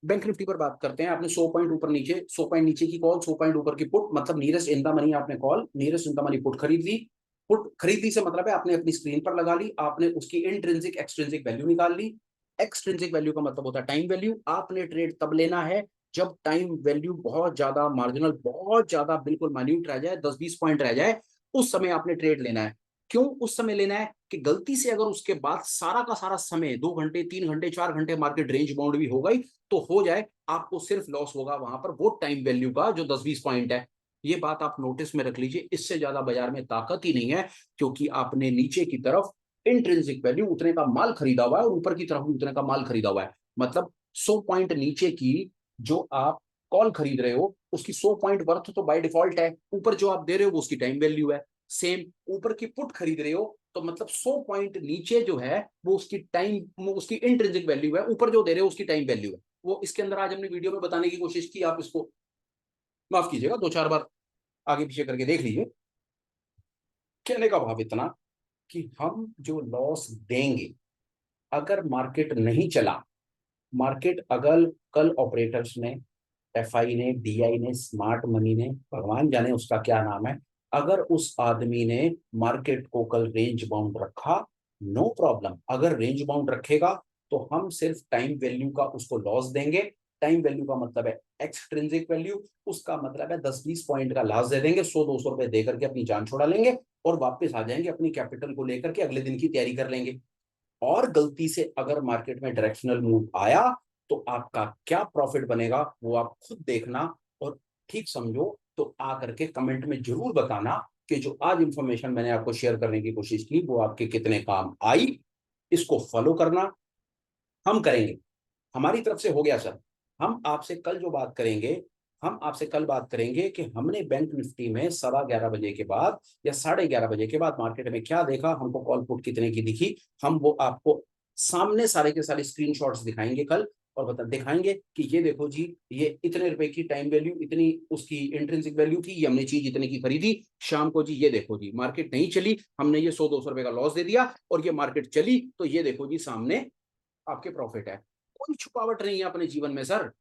बैंक निफ्टी पर बात करते हैं। आपने 100 पॉइंट ऊपर नीचे, 100 पॉइंट नीचे की कॉल, 100 पॉइंट ऊपर की पुट, मतलब नीरस्ट इन द मनी आपने call, nearest in the money put खरीद ली। पुट खरीदने से मतलब है आपने अपनी स्क्रीन पर लगा ली, आपने उसकी इंट्रिंसिक एक्सट्रिंसिक वैल्यू निकाल ली। एक्सट्रिंसिक वैल्यू का मतलब होता है टाइम वैल्यू। आपने ट्रेड तब लेना है जब टाइम वैल्यू बहुत ज्यादा मार्जिनल, बहुत ज्यादा बिल्कुल मान्यूट रह जाए, 10-20 पॉइंट रह जाए, उस समय आपने ट्रेड लेना है। क्यों उस समय लेना है? कि गलती से अगर उसके बाद सारा का सारा समय 2 घंटे, 3 घंटे, 4 घंटे मार्केट रेंज बाउंड भी हो गई तो हो जाए, आपको सिर्फ लॉस होगा वहां पर वो टाइम वैल्यू का जो 10-20 पॉइंट है। ये बात आप नोटिस में रख लीजिए, इससे ज्यादा बाजार में ताकत ही नहीं है, क्योंकि आपने नीचे की तरफ इंट्रिंसिक वैल्यू उतने का माल खरीदा हुआ है और ऊपर की तरफ उतने का माल खरीदा हुआ है। मतलब 100 पॉइंट नीचे की जो आप कॉल खरीद रहे हो उसकी 100 पॉइंट वर्थ तो बाय डिफॉल्ट है, ऊपर जो आप दे रहे हो वो उसकी टाइम वैल्यू है। सेम ऊपर की पुट खरीद रहे हो तो मतलब 100 पॉइंट नीचे जो है वो उसकी टाइम, उसकी इंट्रिंसिक वैल्यू है, ऊपर जो दे रहे हो उसकी टाइम वैल्यू है। वो इसके अंदर आज हमने वीडियो में बताने की कोशिश की, आप इसको माफ कीजिएगा 2-4 बार आगे पीछे करके देख लीजिए। कहने का भाव इतना कि हम जो लॉस देंगे, अगर मार्केट नहीं चला, मार्केट अगर कल ऑपरेटर्स ने, एफआई ने, डीआई ने, स्मार्ट मनी ने, भगवान जाने उसका क्या नाम है, अगर उस आदमी ने मार्केट को कल रेंज बाउंड रखा, नो प्रॉब्लम। अगर रेंज बाउंड रखेगा तो हम सिर्फ टाइम वैल्यू का उसको लॉस देंगे। टाइम वैल्यू का मतलब है एक्सट्रिंसिक वैल्यू, उसका मतलब है 10-20 पॉइंट का लॉस दे देंगे, 100-200 रुपए दे करके अपनी जान छोड़ा लेंगे और वापस आ जाएंगे, अपनी कैपिटल को लेकर के अगले दिन की तैयारी कर लेंगे। और गलती से अगर मार्केट में डायरेक्शनल मूव आया तो आपका क्या प्रॉफिट बनेगा वो आप खुद देखना, और ठीक समझो तो आकर के कमेंट में जरूर बताना कि जो आज इंफॉर्मेशन मैंने आपको शेयर करने की कोशिश की वो आपके कितने काम आई। इसको फॉलो करना, हम करेंगे, हमारी तरफ से हो गया सर। हम आपसे कल जो बात करेंगे, हम आपसे कल बात करेंगे कि हमने बैंक निफ्टी में 11:15 बजे के बाद या 11:30 बजे के बाद मार्केट में क्या देखा, हमको कॉल पुट कितने की दिखी, हम वो आपको सामने सारे के सारे स्क्रीनशॉट्स दिखाएंगे कल, और बता दिखाएंगे कि ये देखो जी, ये इतने रुपए की टाइम वैल्यू, इतनी उसकी इंट्रिंसिक वैल्यू थी, ये हमने चीज इतने की खरीदी। शाम को जी ये देखो जी, मार्केट नहीं चली, हमने ये 100-200 रुपए का लॉस दे दिया, और ये मार्केट चली तो ये देखो जी सामने आपके प्रॉफिट है। कोई छुपावट नहीं है अपने जीवन में सर,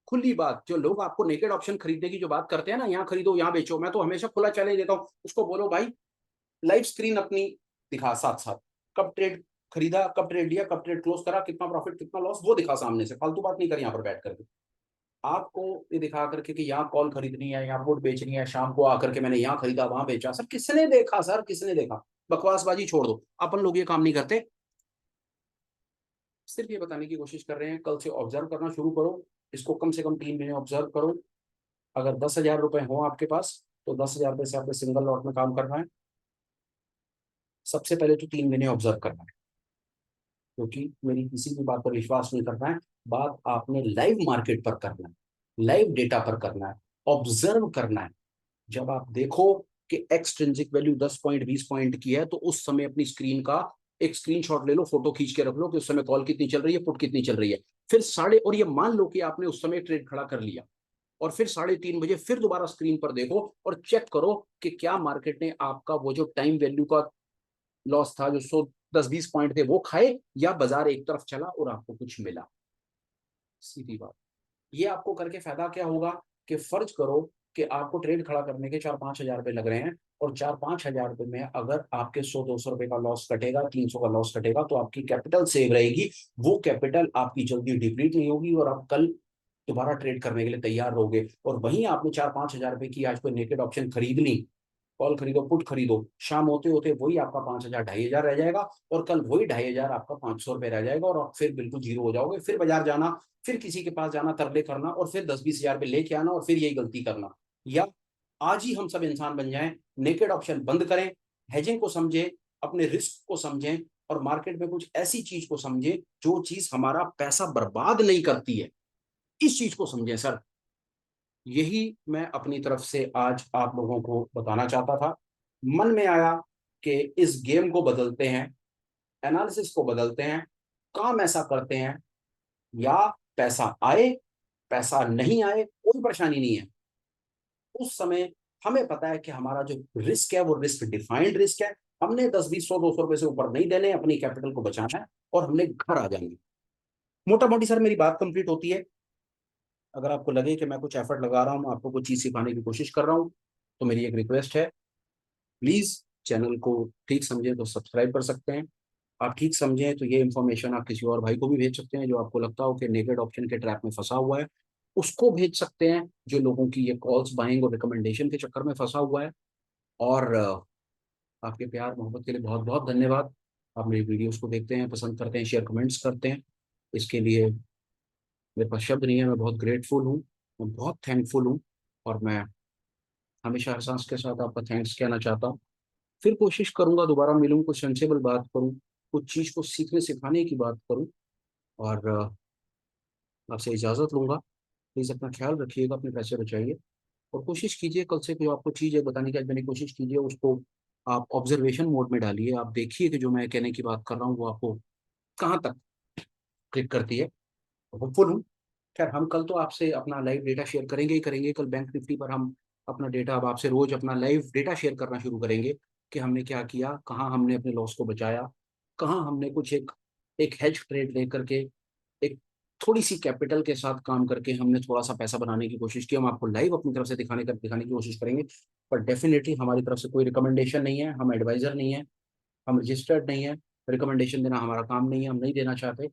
खुली बात। जो लोग आपको नेकेड ऑप्शन खरीदने की जो बात करते हैं ना, यहाँ खरीदो यहाँ बेचो, मैं तो हमेशा खुला चैलेंज देता हूँ उसको, बोलो भाई लाइव स्क्रीन अपनी दिखा, साथ साथ कब ट्रेड खरीदा, कब ट्रेड लिया, कब ट्रेड क्लोज करा, कितना प्रॉफिट कितना लॉस, वो दिखा सामने से, फालतू बात नहीं करी यहाँ पर बैठ करके। आपको ये दिखा करके कि यहाँ कॉल खरीदनी है, यहाँ पुट बेचनी है, शाम को आकर के मैंने यहाँ खरीदा वहां बेचा, सर किसने देखा सर, किसने देखा? बकवासबाजी छोड़ दो, अपन लोग ये काम नहीं करते। सिर्फ ये बताने की कोशिश कर रहे हैं कल से ऑब्जर्व करना शुरू करो, इसको कम से कम 3 महीने ऑब्जर्व करो। अगर 10,000 रुपए हो आपके पास तो 10,000 रुपए से आपने सिंगल लॉट में काम करना है। सबसे पहले तो 3 महीने ऑब्जर्व करना है, क्योंकि मेरी किसी भी बात पर विश्वास नहीं करना है, बात आपने लाइव मार्केट पर करना है, लाइव डेटा पर करना है, ऑब्जर्व करना है। जब आप देखो कि एक्सट्रिंसिक वैल्यू 10 पॉइंट 20 पॉइंट की है तो उस समय अपनी स्क्रीन का एक स्क्रीनशॉट ले लो, फोटो खींच के रख लो कि उस समय कॉल कितनी चल रही है, पुट कितनी चल रही है। फिर और ये मान लो कि आपने उस समय ट्रेड खड़ा कर लिया, और फिर 3:30 बजे फिर दोबारा स्क्रीन पर देखो और चेक करो कि क्या मार्केट ने आपका वो जो टाइम वैल्यू का लॉस था, जो 110-20 पॉइंट थे, वो खाए, या बाजार एक तरफ चला और आपको कुछ मिला। सीधी बात। ये आपको करके फायदा क्या होगा कि फर्ज करो कि आपको ट्रेड खड़ा करने के 4-5 हज़ार रुपये लग रहे हैं, और 4-5 हज़ार रुपये में अगर आपके 100-200 रुपये का लॉस कटेगा, 300 का लॉस कटेगा, तो आपकी कैपिटल सेव रहेगी। वो कैपिटल आपकी जल्दी डिप्लीट नहीं होगी और आप कल दोबारा ट्रेड करने के लिए तैयार रहोगे। और वहीं आपने 4-5 हज़ार रुपये की आज कोई नेकेड ऑप्शन खरीद ली, कॉल खरीदो, पुट खरीदो, शाम होते होते वही आपका 5 हज़ार 2,500 रह जाएगा, और कल वही 2,500 आपका 500 रुपये रह जाएगा, और आप फिर बिल्कुल जीरो हो जाओगे। फिर बाजार जाना, फिर किसी के पास जाना, तरले करना, और फिर 10-20 हज़ार रुपये लेके आना, और फिर यही गलती करना। या आज ही हम सब इंसान बन जाएं, नेकेड ऑप्शन बंद करें, हेजिंग को समझें, अपने रिस्क को समझें, और मार्केट में कुछ ऐसी चीज को समझें जो चीज हमारा पैसा बर्बाद नहीं करती है, इस चीज को समझें सर। यही मैं अपनी तरफ से आज आप लोगों को बताना चाहता था। मन में आया कि इस गेम को बदलते हैं, एनालिसिस को बदलते हैं, काम ऐसा करते हैं, या पैसा आए, पैसा नहीं आए, कोई परेशानी नहीं है। उस समय हमें पता है कि हमारा जो रिस्क है वो रिस्क डिफाइंड रिस्क है। हमने 10, 20, 100, 200 रुपए से ऊपर नहीं देने, अपनी कैपिटल को बचाना है, और हमने घर आ जाना है। मोटा मोटी सर मेरी बात कंप्लीट होती है। अगर आपको लगे कि मैं कुछ एफर्ट लगा रहा हूँ, आपको कुछ चीज सिखाने की कोशिश कर रहा हूँ, तो मेरी एक रिक्वेस्ट है, प्लीज चैनल को ठीक समझें तो सब्सक्राइब कर सकते हैं। आप ठीक समझें तो ये इन्फॉर्मेशन आप किसी और भाई को भी भेज सकते हैं, जो आपको लगता हो कि नेकेड ऑप्शन के ट्रैप में फंसा हुआ है, उसको भेज सकते हैं, जो लोगों की ये कॉल्स बाइंग और रिकमेंडेशन के चक्कर में फंसा हुआ है। और आपके प्यार मोहब्बत के लिए बहुत बहुत धन्यवाद। आप मेरी वीडियोस को देखते हैं, पसंद करते हैं, शेयर कमेंट्स करते हैं, इसके लिए मेरे पास शब्द नहीं है। मैं बहुत ग्रेटफुल हूँ, मैं बहुत थैंकफुल हूँ, और मैं हमेशा एहसास के साथ आपका थैंक्स कहना चाहता हूँ। फिर कोशिश करूंगा दोबारा मिलूं, कुछ सेंसेबल बात करूं, कुछ चीज़ को सीखने सिखाने की बात करूं, और आपसे इजाज़त लूंगा। प्लीज़ अपना ख्याल रखिएगा, अपने पैसे बचाइए, और कोशिश कीजिए कल से जो आपको चीज़ है बताने की आज मैंने कोशिश कीजिए, उसको आप ऑब्जर्वेशन मोड में डालिए। आप देखिए कि जो मैं कहने की बात कर रहा हूँ वो आपको कहाँ तक क्लिक करती है। होपफुल हूँ। खैर, हम कल तो आपसे अपना लाइव डेटा शेयर करेंगे ही करेंगे। कल बैंक निफ्टी पर हम अपना डेटा, अब आपसे रोज अपना लाइव डेटा शेयर करना शुरू करेंगे कि हमने क्या किया, कहाँ हमने अपने लॉस को बचाया, कहाँ हमने कुछ एक एक हेज ट्रेड लेकर के, एक थोड़ी सी कैपिटल के साथ काम करके हमने थोड़ा सा पैसा बनाने की कोशिश की। हम आपको लाइव अपनी तरफ से दिखाने की कोशिश करेंगे। पर डेफिनेटली हमारी तरफ से कोई रिकमेंडेशन नहीं है, हम एडवाइजर नहीं है, हम रजिस्टर्ड नहीं है। रिकमेंडेशन देना हमारा काम नहीं है, हम नहीं देना चाहते।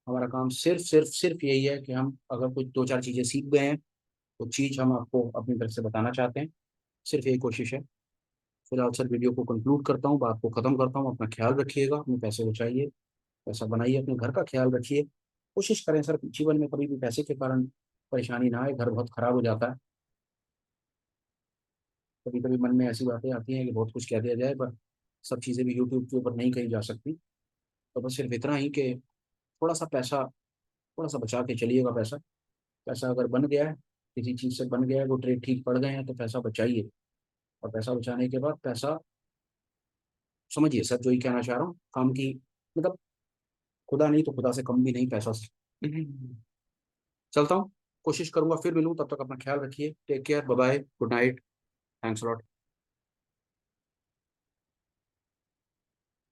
हमारा काम सिर्फ सिर्फ सिर्फ यही है कि हम अगर कुछ दो चार चीज़ें सीख गए हैं, तो चीज़ हम आपको अपनी तरफ से बताना चाहते हैं। सिर्फ यही कोशिश है। फिलहाल सर वीडियो को कंक्लूड करता हूँ, बात को ख़त्म करता हूँ। अपना ख्याल रखिएगा, अपने पैसे बचाइए, पैसा बनाइए, अपने घर का ख्याल रखिए। कोशिश करें सर जीवन में कभी भी पैसे के कारण परेशानी ना आए। घर बहुत ख़राब हो जाता है। कभी कभी मन में ऐसी बातें आती हैं कि बहुत कुछ कह दिया जाए, पर सब चीज़ें भी यूट्यूब के ऊपर नहीं कही जा सकती। तो बस सिर्फ इतना ही कि थोड़ा सा पैसा, थोड़ा सा बचा के चलिएगा। पैसा पैसा अगर बन गया है, किसी चीज़ से बन गया है, वो ट्रेड ठीक पड़ गए हैं, तो पैसा बचाइए। और पैसा बचाने के बाद पैसा, समझिए सर जो ही कहना चाह रहा हूँ, काम की मतलब, खुदा नहीं तो खुदा से कम भी नहीं, पैसा से। चलता हूँ, कोशिश करूंगा फिर मिलूँ। तब तक अपना ख्याल रखिए। Take care, bye bye, good night, thanks lot.